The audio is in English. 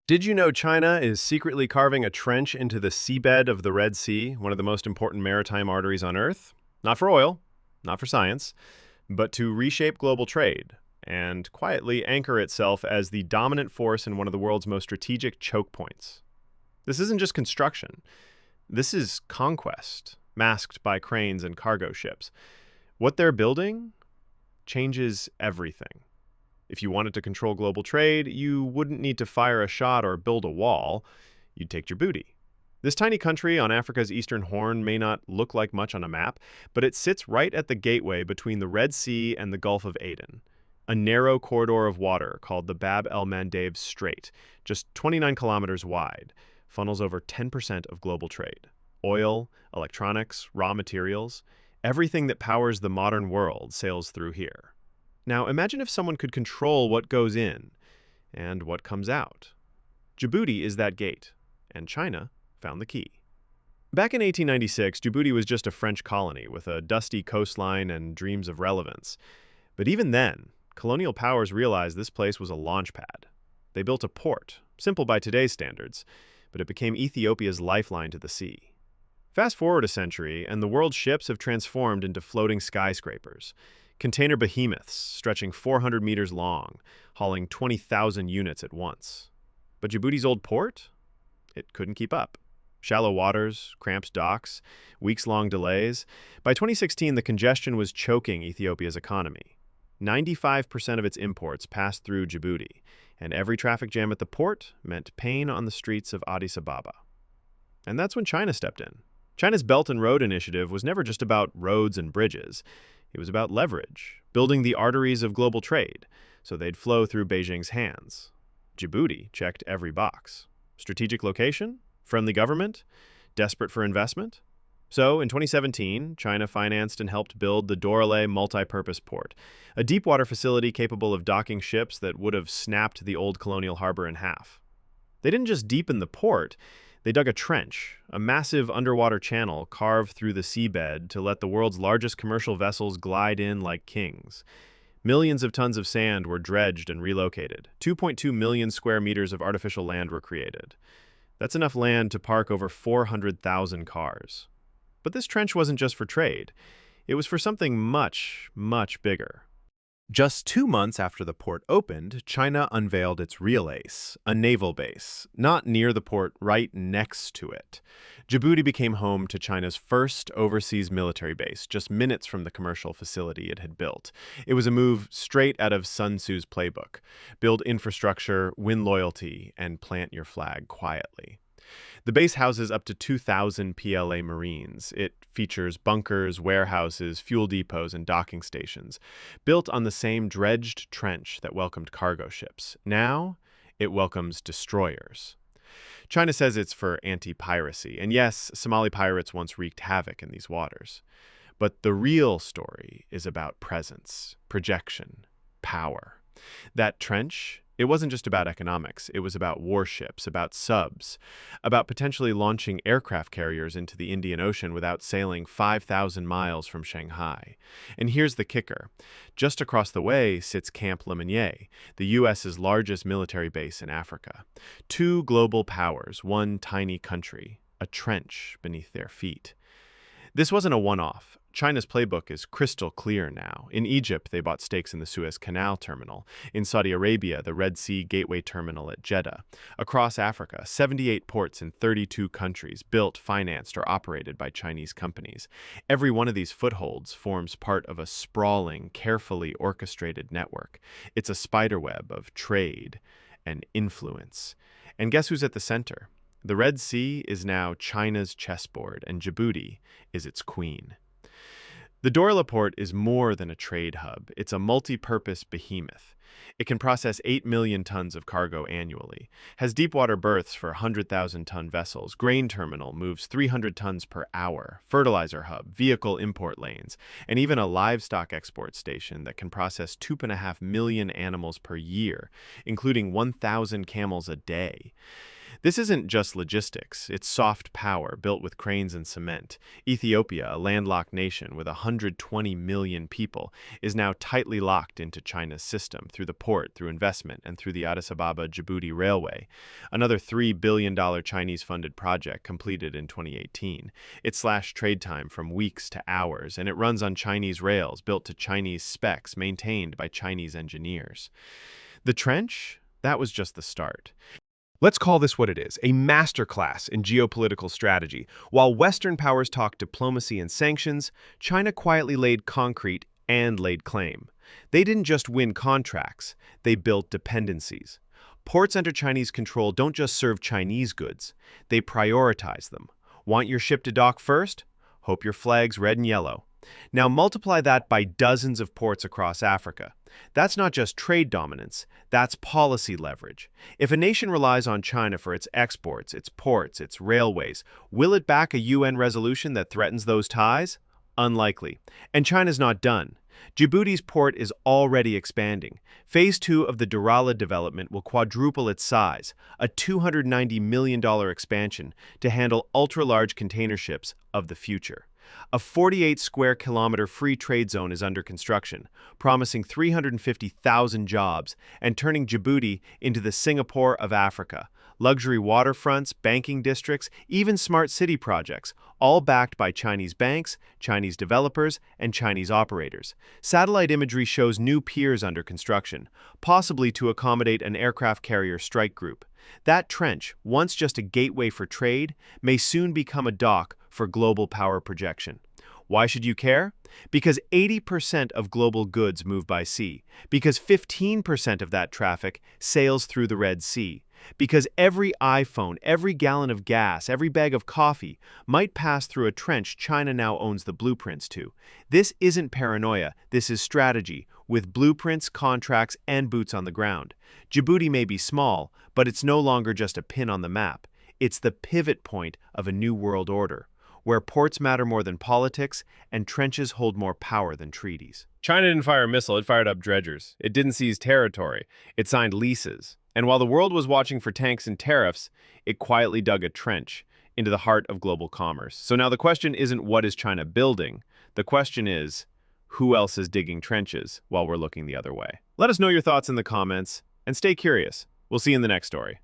Did you know China is secretly carving a trench into the seabed of the Red Sea, one of the most important maritime arteries on Earth? Not for oil, not for science, but to reshape global trade and quietly anchor itself as the dominant force in one of the world's most strategic choke points. This isn't just construction. This is conquest, masked by cranes and cargo ships. What they're building changes everything. If you wanted to control global trade, you wouldn't need to fire a shot or build a wall. You'd take Djibouti. This tiny country on Africa's eastern horn may not look like much on a map, but it sits right at the gateway between the Red Sea and the Gulf of Aden, a narrow corridor of water called the Bab el-Mandeb Strait, just 29 kilometers wide, funnels over 10% of global trade. Oil, electronics, raw materials, everything that powers the modern world sails through here. Now, imagine if someone could control what goes in and what comes out. Djibouti is that gate, and China found the key. Back in 1896, Djibouti was just a French colony with a dusty coastline and dreams of relevance. But even then, colonial powers realized this place was a launch pad. They built a port, simple by today's standards, but it became Ethiopia's lifeline to the sea. Fast forward a century, and the world's ships have transformed into floating skyscrapers. Container behemoths stretching 400 meters long, hauling 20,000 units at once. But Djibouti's old port? It couldn't keep up. Shallow waters, cramped docks, weeks-long delays. By 2016, the congestion was choking Ethiopia's economy. 95% of its imports passed through Djibouti, and every traffic jam at the port meant pain on the streets of Addis Ababa. And that's when China stepped in. China's Belt and Road Initiative was never just about roads and bridges. It was about leverage, building the arteries of global trade, so they'd flow through Beijing's hands. Djibouti checked every box. Strategic location, friendly government, desperate for investment. So, in 2017, China financed and helped build the Doraleh multi-purpose port, a deep-water facility capable of docking ships that would have snapped the old colonial harbor in half. They didn't just deepen the port, they dug a trench, a massive underwater channel carved through the seabed to let the world's largest commercial vessels glide in like kings. Millions of tons of sand were dredged and relocated. 2.2 million square meters of artificial land were created. That's enough land to park over 400,000 cars. But this trench wasn't just for trade. It was for something much, much bigger. Just 2 months after the port opened, China unveiled its real ace, a naval base, not near the port, right next to it. Djibouti became home to China's first overseas military base, just minutes from the commercial facility it had built. It was a move straight out of Sun Tzu's playbook: build infrastructure, win loyalty, and plant your flag quietly. The base houses up to 2,000 PLA Marines. It features bunkers, warehouses, fuel depots, and docking stations, built on the same dredged trench that welcomed cargo ships. Now, it welcomes destroyers. China says it's for anti-piracy, and yes, Somali pirates once wreaked havoc in these waters. But the real story is about presence, projection, power. That trench, it wasn't just about economics. It was about warships, about subs, about potentially launching aircraft carriers into the Indian Ocean without sailing 5,000 miles from Shanghai. And here's the kicker. Just across the way sits Camp Lemonnier, the U.S.'s largest military base in Africa. Two global powers, one tiny country, a trench beneath their feet. This wasn't a one-off. China's playbook is crystal clear now. In Egypt, they bought stakes in the Suez Canal terminal. In Saudi Arabia, the Red Sea Gateway terminal at Jeddah. Across Africa, 78 ports in 32 countries, built, financed, or operated by Chinese companies. Every one of these footholds forms part of a sprawling, carefully orchestrated network. It's a spiderweb of trade and influence. And guess who's at the center? The Red Sea is now China's chessboard, and Djibouti is its queen. The Dorla port is more than a trade hub. It's a multi-purpose behemoth. It can process 8 million tons of cargo annually, has deep-water berths for 100,000-ton vessels, grain terminal moves 300 tons per hour, fertilizer hub, vehicle import lanes, and even a livestock export station that can process 2.5 million animals per year, including 1,000 camels a day. This isn't just logistics, it's soft power built with cranes and cement. Ethiopia, a landlocked nation with 120 million people, is now tightly locked into China's system through the port, through investment, and through the Addis Ababa-Djibouti Railway, another $3 billion Chinese-funded project completed in 2018. It slashed trade time from weeks to hours, and it runs on Chinese rails built to Chinese specs maintained by Chinese engineers. The trench? That was just the start. Let's call this what it is, a masterclass in geopolitical strategy. While Western powers talked diplomacy and sanctions, China quietly laid concrete and laid claim. They didn't just win contracts, they built dependencies. Ports under Chinese control don't just serve Chinese goods, they prioritize them. Want your ship to dock first? Hope your flag's red and yellow. Now multiply that by dozens of ports across Africa. That's not just trade dominance, that's policy leverage. If a nation relies on China for its exports, its ports, its railways, will it back a UN resolution that threatens those ties? Unlikely. And China's not done. Djibouti's port is already expanding. Phase 2 of the Durala development will quadruple its size, a $290 million expansion to handle ultra-large container ships of the future. A 48-square-kilometer free trade zone is under construction, promising 350,000 jobs and turning Djibouti into the Singapore of Africa. Luxury waterfronts, banking districts, even smart city projects, all backed by Chinese banks, Chinese developers, and Chinese operators. Satellite imagery shows new piers under construction, possibly to accommodate an aircraft carrier strike group. That trench, once just a gateway for trade, may soon become a dock for global power projection. Why should you care? Because 80% of global goods move by sea. Because 15% of that traffic sails through the Red Sea. Because every iPhone, every gallon of gas, every bag of coffee might pass through a trench China now owns the blueprints to. This isn't paranoia, this is strategy, with blueprints, contracts, and boots on the ground. Djibouti may be small, but it's no longer just a pin on the map. It's the pivot point of a new world order, where ports matter more than politics and trenches hold more power than treaties. China didn't fire a missile, it fired up dredgers. It didn't seize territory, it signed leases. And while the world was watching for tanks and tariffs, it quietly dug a trench into the heart of global commerce. So now the question isn't what is China building? The question is, who else is digging trenches while we're looking the other way? Let us know your thoughts in the comments, and stay curious. We'll see you in the next story.